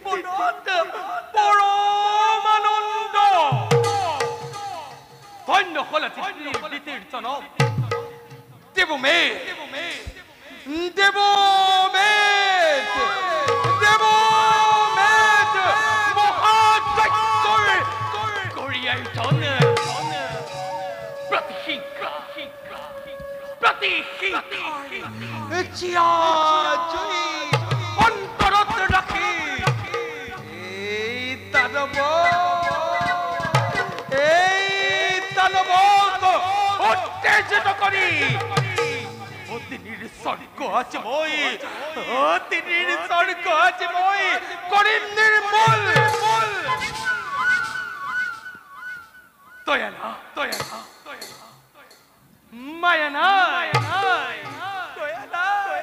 মনত পৰমানন্দ ধন্য হল নীতির জনক দেবমেধ দেবমেধ দেবমেধ মহাযজ্ঞর করিয়ায়তন প্রতিহিংসা চিয়াজয়ী অন্তরত রাখি এই দানব উত্তেজিত করি অতিনির স্বর্গ আছে মই অতিনির স্বর্গ আছে মই করি নির্মূল দয়া না মায়া নাই দয়া নাই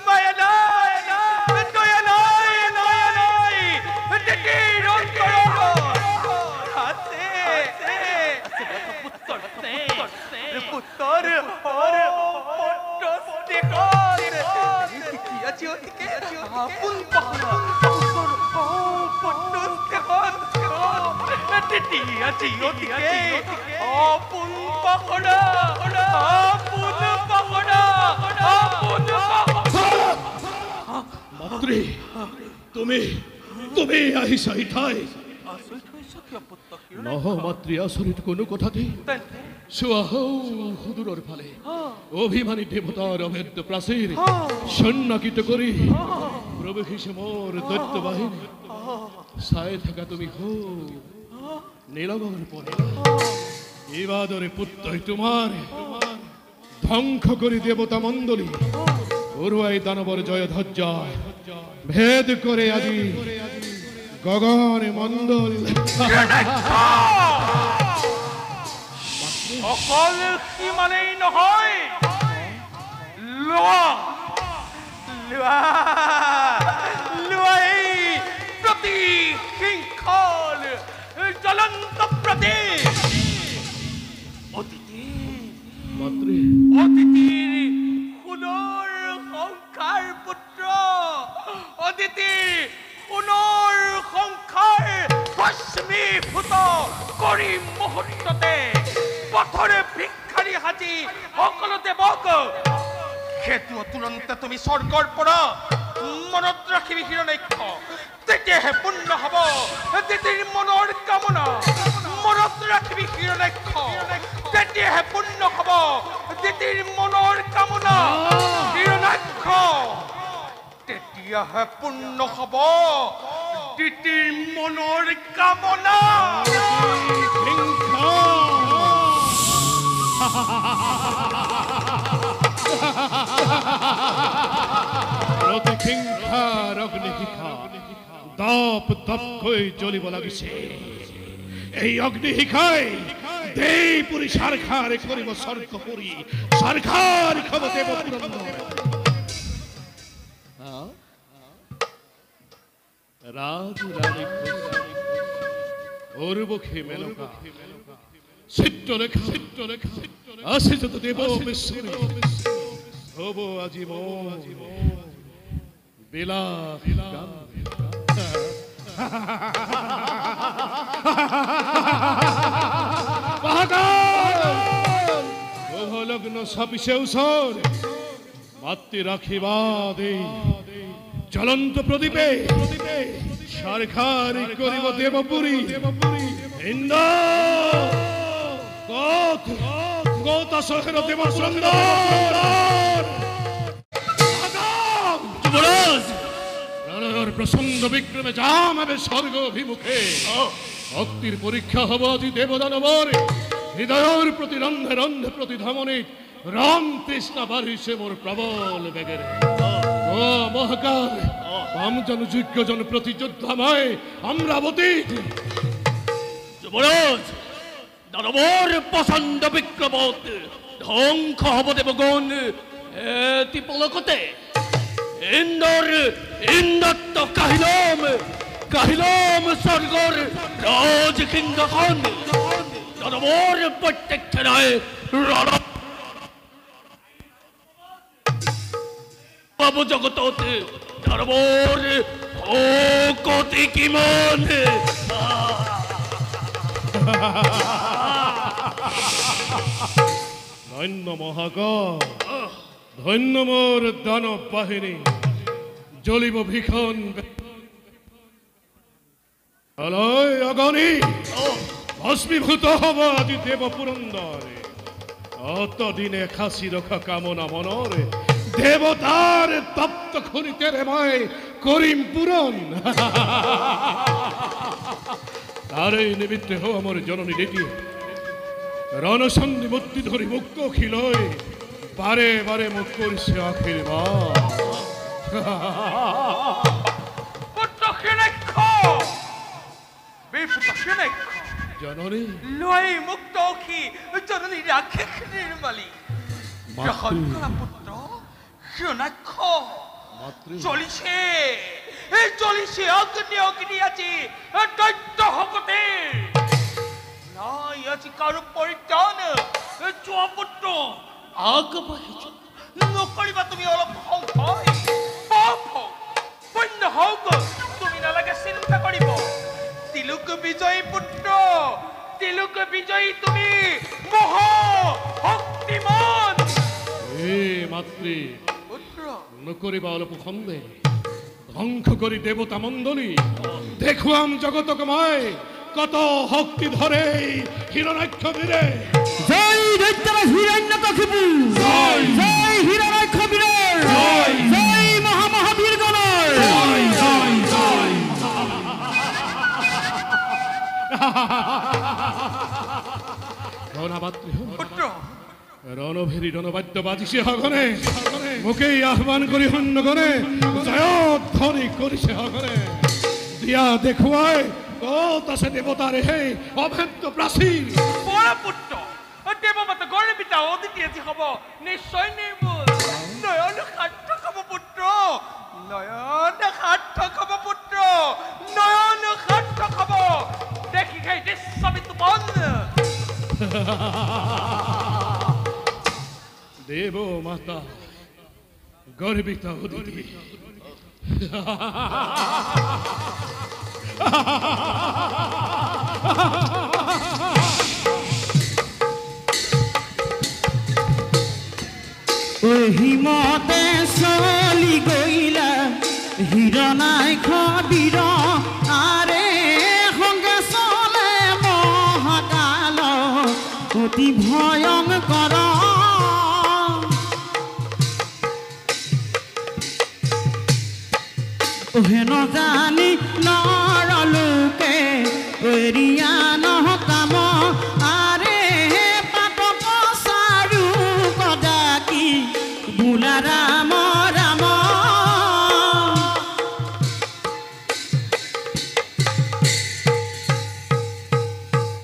মায়া নাই দয়া নাই দিদির অন্তর আছে পুত্তর আপন পাহরা মাতৃ তুমি আহিছা ইঠাই নহ মাতৃ আচৰিত কোনো কথাতেই চোৱা সুদূৰৰ ফালে অভিমানী দেৱতাৰ অভেদ্য প্ৰাচীৰ সন্নাকিত কৰি প্ৰৱেশিছে মোৰ দৈত্য বাহিনী চাই থাকা তুমি নীলৱৰ পৰা এইবাদৰে পুত্ৰই তোমাৰ ধ্বংস কৰি দেৱতা মণ্ডলী উৰুৱাই দানৱৰ জয় ধ্বজা ভেদ কৰে আজি গগন মণ্ডল অকল সিমানেই নহয় লোৱাই প্ৰতিহিংসাৰ জ্বলন্ত প্ৰতীক অদিতিৰ সোণৰ সংসাৰ পুত্ৰ অদিতিৰ সোণৰ সংসাৰ ভস্মীভূত কৰি মুহূৰ্ততে পথৰে ভিক্ষাৰী সাজি সকলো দেৱক সেইটো তুৰন্তে তুমি স্বৰ্গৰ পৰা মনত ৰাখিবি হিৰণ্যাক্ষ তেতিয়াহে পূৰ্ণ হ'ব দিদিৰ মনৰ কামনা মনত ৰাখিবি হিৰণ্যাক্ষ তেতিয়াহে পূৰ্ণ হ'ব দিদিৰ মনৰ কামনা হিৰণ্যাক্ষ তেতিয়াহে পূৰ্ণ হ'ব দিদিৰ মনৰ কামনা প্ৰতিহিংসাৰ অগ্নিশিখা দপ দপকৈ জ্বলিব লাগিছে এই অগ্নিশিখাই দেইপুৰী সাৰখাৰ কৰিব স্বৰ্গপুৰী সাৰখাৰ খাব দেৱপুৰম ৰাজু ৰানী অৰুবখে মেনকা চিত্ৰলেখা আছে যত দেব বিশ্বৰে হব আজীবন বিলাপ গান লগ্ন ছাপিছে ওচৰ মাতৃ ৰাখিবা দেই জ্বলন্ত প্ৰদীপে সাৰখাৰ কৰিব দেৱপুৰী ইন্দ্ৰ কত চহের দেব সুন্দর প্রসঙ্গ বিক্রমে যাম হবে স্বর্গ অভিমুখে ভক্তির পরীক্ষা হব আজি দেবদানবর হৃদয়ের প্রতি রন্ধে রন্ধে প্রতি ধমনে রাম তৃষ্ণা বাড়িছে মোর প্রবল বেগের ও মহাকাল আমজন যোগ্যজন প্রতি যোদ্ধাময় অমরাবতী যুবরাজ দানবর পছন্দ বিক্রমত ধ্বংস হব দেবগণ এতি পলকতে ইন্দত্ত কাহিলম স্বর্গর রাজকিঙ্গখন দানবর প্রত্যেক ঠেলায় বাবু জগতত দানবর ও কতি কিমন ধন্য মহাক, ধন্য মোর দানব বাহিনী, জ্বলিব ভীষণ আলয় অগণি, ভস্মীভূত হব আজি দেব পুরন্দরে। অতদিনে খাসি রক্ষা কামনা মনরে, দেবতার তপ্ত খনিতে রেময় করিম পূরণ। তারই নিমিত্তে হো আমার জননী রেটি, রণসন্ধি মূর্তি ধরি মুক্ত খিলয়, বারে বারে মুখ করিছে আখির বা। পুত্র হিনেক্ষ, বীরপুত্র হিনেক্ষ, জননী লয় মুক্ত অখি জননী রাখে নির্মালী। গ্রহণ করা পুত্র হিনেক্ষ, চলিছে চলিছে অগ্নি অগ্নি আছে দৈত্য হকতে, নাই আছে কারো পরিত্রাণ। চুয়া পুত্র আগ বাহিছ, নকরিবা তুমি অলপ সংশয়, পাপ হোক পুণ্য হোক তুমি নালাগে চিন্তা কৰিব। তিলুক বিজয়ী পুত্ৰ, তিলুক বিজয়ী তুমি মহা শক্তিমান এ মাতৃ পুত্ৰ। নকরিবা অলপ সন্দেহ, ধ্বংস করি দেবতা মণ্ডলী, দেখুয়াম জগতকময় কত শক্তি ধরে হিরণ্যাক্ষ বীরে। জয় দৈত্যরাজ হিরণ্যকশিপু, জয় জয় হিরণ্যাক্ষ বীরের, জয় জয় মহামহাবীর গণের, জয় জয় জয়। রণাবাত্রী পুত্ৰ ৰণভেৰি ৰণবাদ্য বাজিছে হগনে, মুখেই আহ্বান কৰি হন্যগণে, জয়ধ্বনি কৰিছে হগনে। দিয়া দেখুৱাই কত আছে দেবতাৰে হে অভেদ্য প্ৰাচীৰ। বড় পুত্ৰ দেৱমাত গৰ্বিতা অদিতি আজি হ'ব নিশ্চয় নিৰ্মূল। নয়ন সাৰ্থক হ'ব পুত্ৰ, নয়ন সাৰ্থক হ'ব পুত্ৰ, নয়ন সাৰ্থক হ'ব। দেখি খাই দৃশ্যবিত মন দেব মাতা গর্বিতা অদিতি। হিমতে চলি গইলা হিরণ্যাক্ষ বীর, আরে সঙ্গে চলে মহাকাল অতি ভয়ঙ্কর। হেন জানি নৰলোকে এৰিয়া নহ কাম, আৰে পাপ পচাৰু কদাকি বোলা ৰাম